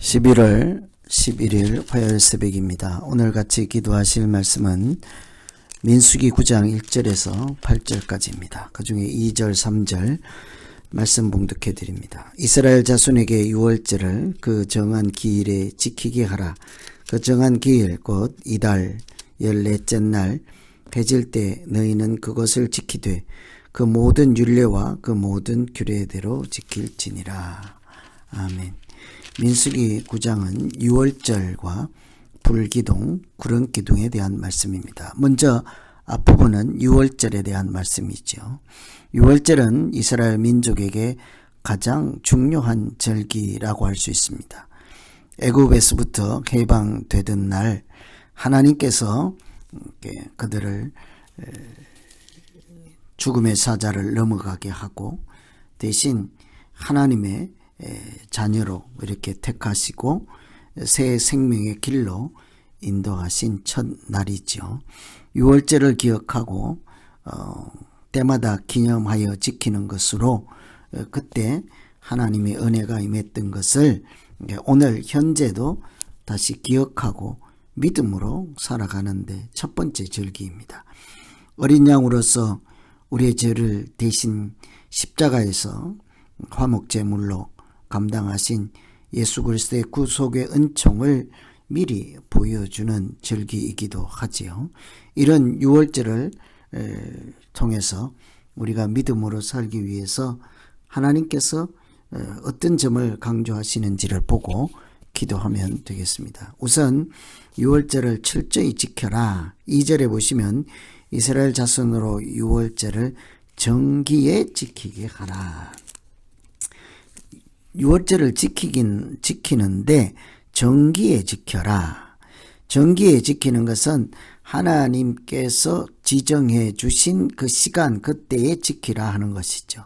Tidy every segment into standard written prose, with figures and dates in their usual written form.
11월 11일 화요일 새벽입니다. 오늘 같이 기도하실 말씀은 민수기 9장 1절에서 8절까지입니다. 그 중에 2절, 3절 말씀 봉독해 드립니다. 이스라엘 자손에게 유월절을 그 정한 기일에 지키게 하라. 그 정한 기일 곧 이달 14째 날 해질 때 너희는 그것을 지키되 그 모든 율례와 그 모든 규례대로 지킬지니라. 아멘. 민수기 9장은 유월절과 불기둥, 구름기둥에 대한 말씀입니다. 먼저 앞부분은 유월절에 대한 말씀이죠. 유월절은 이스라엘 민족에게 가장 중요한 절기라고 할 수 있습니다. 애굽에서부터 해방되던 날 하나님께서 그들을 죽음의 사자를 넘어가게 하고 대신 하나님의 자녀로 이렇게 택하시고 새 생명의 길로 인도하신 첫날이죠. 유월절을 기억하고 때마다 기념하여 지키는 것으로 그때 하나님의 은혜가 임했던 것을 오늘 현재도 다시 기억하고 믿음으로 살아가는데 첫 번째 절기입니다. 어린 양으로서 우리의 죄를 대신 십자가에서 화목제물로 감당하신 예수 그리스도의 구속의 은총을 미리 보여주는 절기이기도 하지요. 이런 유월절을 통해서 우리가 믿음으로 살기 위해서 하나님께서 어떤 점을 강조하시는지를 보고 기도하면 되겠습니다. 우선 유월절을 철저히 지켜라. 2절에 보시면 이스라엘 자손으로 유월절을 정기에 지키게 하라. 유월절을 지키는데 정기에 지켜라. 정기에 지키는 것은 하나님께서 지정해 주신 그 시간 그때에 지키라 하는 것이죠.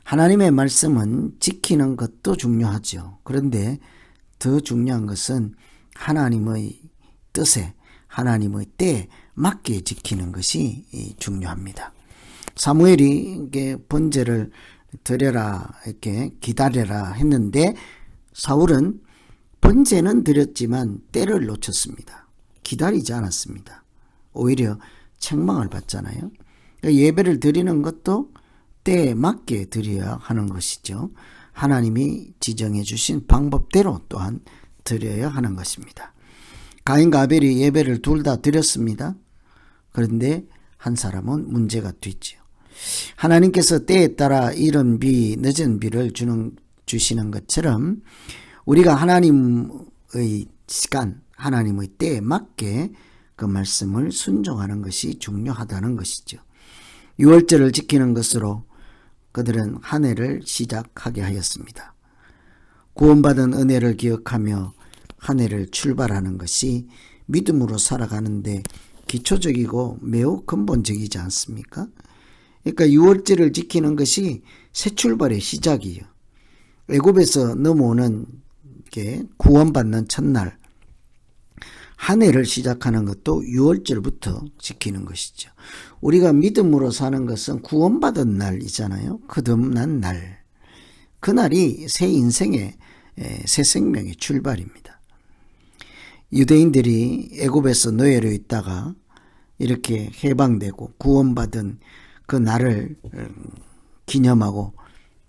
하나님의 말씀은 지키는 것도 중요하죠. 그런데 더 중요한 것은 하나님의 뜻에 하나님의 때에 맞게 지키는 것이 중요합니다. 사무엘이 번제를 드려라 이렇게 기다려라 했는데 사울은 번제는 드렸지만 때를 놓쳤습니다. 기다리지 않았습니다. 오히려 책망을 받잖아요. 예배를 드리는 것도 때에 맞게 드려야 하는 것이죠. 하나님이 지정해 주신 방법대로 또한 드려야 하는 것입니다. 가인과 아벨이 예배를 둘 다 드렸습니다. 그런데 한 사람은 문제가 됐죠. 하나님께서 때에 따라 이른 비, 늦은 비를 주시는 것처럼 우리가 하나님의 시간, 하나님의 때에 맞게 그 말씀을 순종하는 것이 중요하다는 것이죠. 유월절을 지키는 것으로 그들은 한 해를 시작하게 하였습니다. 구원받은 은혜를 기억하며 한 해를 출발하는 것이 믿음으로 살아가는데 기초적이고 매우 근본적이지 않습니까? 그러니까 유월절을 지키는 것이 새 출발의 시작이에요. 애굽에서 넘어오는 게 구원받는 첫날 한 해를 시작하는 것도 유월절부터 지키는 것이죠. 우리가 믿음으로 사는 것은 구원받은 날이잖아요. 거듭난 날. 그날이 새 인생의 새 생명의 출발입니다. 유대인들이 애굽에서 노예로 있다가 이렇게 해방되고 구원받은 그 날을 기념하고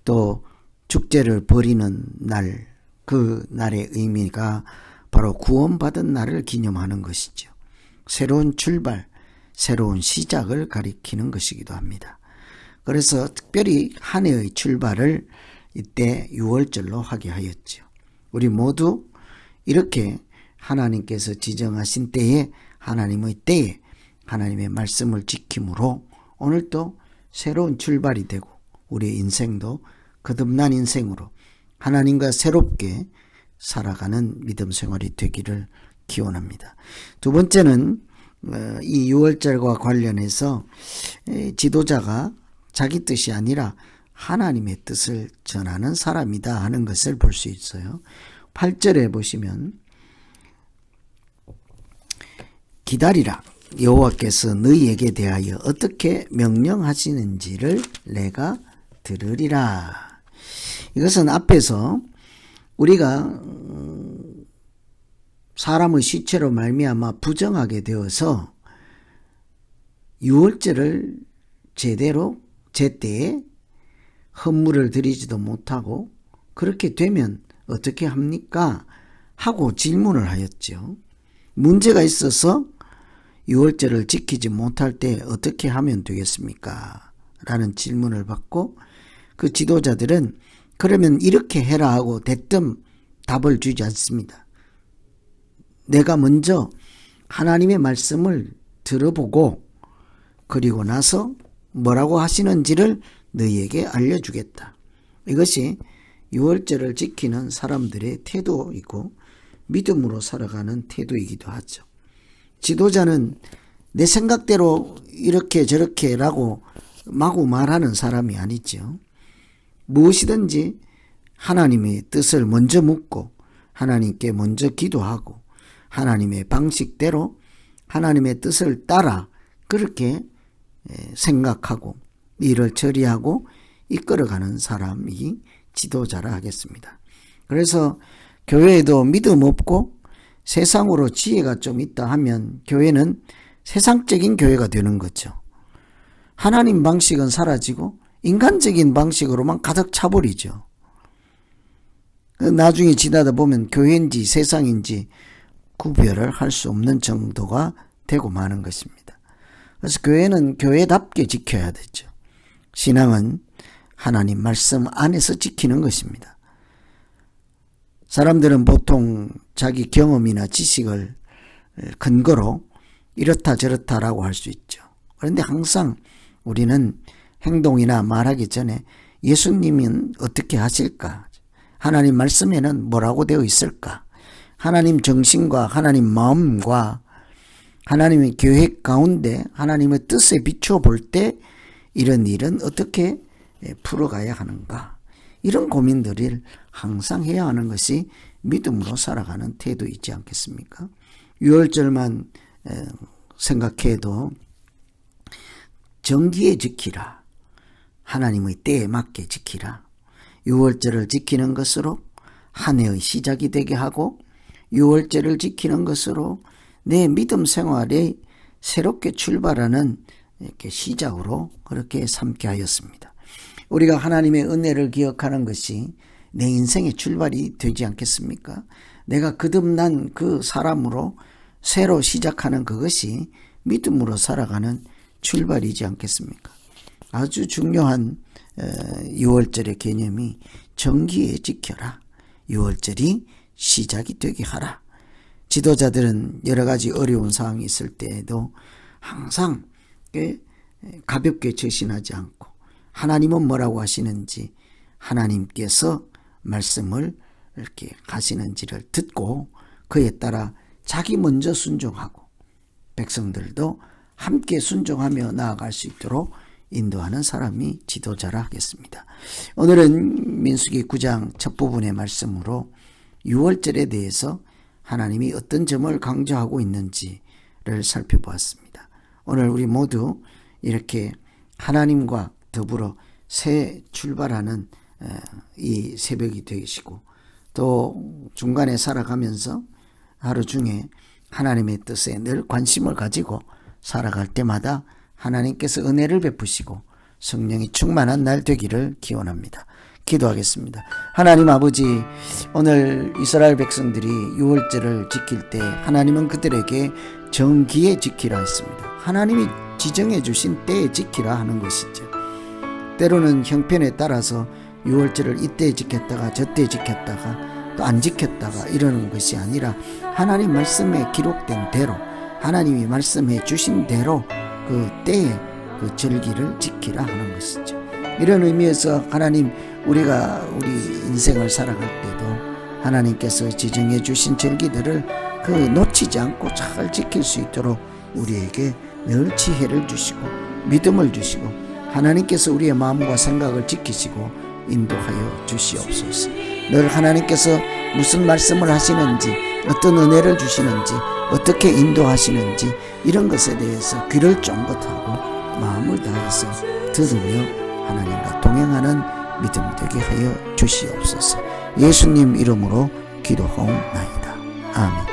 또 축제를 벌이는 날, 그 날의 의미가 바로 구원받은 날을 기념하는 것이죠. 새로운 출발, 새로운 시작을 가리키는 것이기도 합니다. 그래서 특별히 한 해의 출발을 이때 유월절로 하게 하였죠. 우리 모두 이렇게 하나님께서 지정하신 때에 하나님의 때에 하나님의 말씀을 지킴으로 오늘도 새로운 출발이 되고 우리의 인생도 거듭난 인생으로 하나님과 새롭게 살아가는 믿음 생활이 되기를 기원합니다. 두 번째는 이 유월절과 관련해서 지도자가 자기 뜻이 아니라 하나님의 뜻을 전하는 사람이다 하는 것을 볼 수 있어요. 8절에 보시면 기다리라. 여호와께서 너희에게 대하여 어떻게 명령하시는지를 내가 들으리라. 이것은 앞에서 우리가 사람의 시체로 말미암아 부정하게 되어서 유월절을 제대로 제때에 헌물을 드리지도 못하고 그렇게 되면 어떻게 합니까? 하고 질문을 하였죠. 문제가 있어서 유월절을 지키지 못할 때 어떻게 하면 되겠습니까? 라는 질문을 받고 그 지도자들은 그러면 이렇게 해라 하고 대뜸 답을 주지 않습니다. 내가 먼저 하나님의 말씀을 들어보고 그리고 나서 뭐라고 하시는지를 너희에게 알려주겠다. 이것이 유월절을 지키는 사람들의 태도이고 믿음으로 살아가는 태도이기도 하죠. 지도자는 내 생각대로 이렇게 저렇게 라고 마구 말하는 사람이 아니죠. 무엇이든지 하나님의 뜻을 먼저 묻고 하나님께 먼저 기도하고 하나님의 방식대로 하나님의 뜻을 따라 그렇게 생각하고 일을 처리하고 이끌어가는 사람이 지도자라 하겠습니다. 그래서 교회에도 믿음 없고 세상으로 지혜가 좀 있다 하면 교회는 세상적인 교회가 되는 거죠. 하나님 방식은 사라지고 인간적인 방식으로만 가득 차버리죠. 나중에 지나다 보면 교회인지 세상인지 구별을 할 수 없는 정도가 되고 마는 것입니다. 그래서 교회는 교회답게 지켜야 되죠. 신앙은 하나님 말씀 안에서 지키는 것입니다. 사람들은 보통 자기 경험이나 지식을 근거로 이렇다 저렇다라고 할 수 있죠. 그런데 항상 우리는 행동이나 말하기 전에 예수님은 어떻게 하실까? 하나님 말씀에는 뭐라고 되어 있을까? 하나님 정신과 하나님 마음과 하나님의 계획 가운데 하나님의 뜻에 비추어 볼 때 이런 일은 어떻게 풀어가야 하는가? 이런 고민들을 항상 해야 하는 것이 믿음으로 살아가는 태도이지 않겠습니까? 유월절만 생각해도 정기에 지키라. 하나님의 때에 맞게 지키라. 유월절을 지키는 것으로 한 해의 시작이 되게 하고 유월절을 지키는 것으로 내 믿음 생활에 새롭게 출발하는 이렇게 시작으로 그렇게 삼게 하였습니다. 우리가 하나님의 은혜를 기억하는 것이 내 인생의 출발이 되지 않겠습니까? 내가 거듭난 그 사람으로 새로 시작하는 그것이 믿음으로 살아가는 출발이지 않겠습니까? 아주 중요한 유월절의 개념이 정기에 지켜라. 유월절이 시작이 되게 하라. 지도자들은 여러 가지 어려운 상황이 있을 때에도 항상 가볍게 처신하지 않고 하나님은 뭐라고 하시는지 하나님께서 말씀을 이렇게 하시는지를 듣고 그에 따라 자기 먼저 순종하고 백성들도 함께 순종하며 나아갈 수 있도록 인도하는 사람이 지도자라 하겠습니다. 오늘은 민수기 9장 첫 부분의 말씀으로 유월절에 대해서 하나님이 어떤 점을 강조하고 있는지를 살펴보았습니다. 오늘 우리 모두 이렇게 하나님과 더불어 새 출발하는 이 새벽이 되시고 또 중간에 살아가면서 하루 중에 하나님의 뜻에 늘 관심을 가지고 살아갈 때마다 하나님께서 은혜를 베푸시고 성령이 충만한 날 되기를 기원합니다. 기도하겠습니다. 하나님 아버지, 오늘 이스라엘 백성들이 유월절을 지킬 때 하나님은 그들에게 정기에 지키라 했습니다. 하나님이 지정해 주신 때에 지키라 하는 것이죠. 때로는 형편에 따라서 유월절을 이때 지켰다가 저때 지켰다가 또 안 지켰다가 이러는 것이 아니라 하나님 말씀에 기록된 대로 하나님이 말씀해 주신 대로 그 때에 그 절기를 지키라 하는 것이죠. 이런 의미에서 하나님 우리가 우리 인생을 살아갈 때도 하나님께서 지정해 주신 절기들을 그 놓치지 않고 잘 지킬 수 있도록 우리에게 늘 지혜를 주시고 믿음을 주시고 하나님께서 우리의 마음과 생각을 지키시고 인도하여 주시옵소서. 늘 하나님께서 무슨 말씀을 하시는지 어떤 은혜를 주시는지 어떻게 인도하시는지 이런 것에 대해서 귀를 쫑긋하고 마음을 다해서 들으며 하나님과 동행하는 믿음 되게 하여 주시옵소서. 예수님 이름으로 기도하옵나이다. 아멘.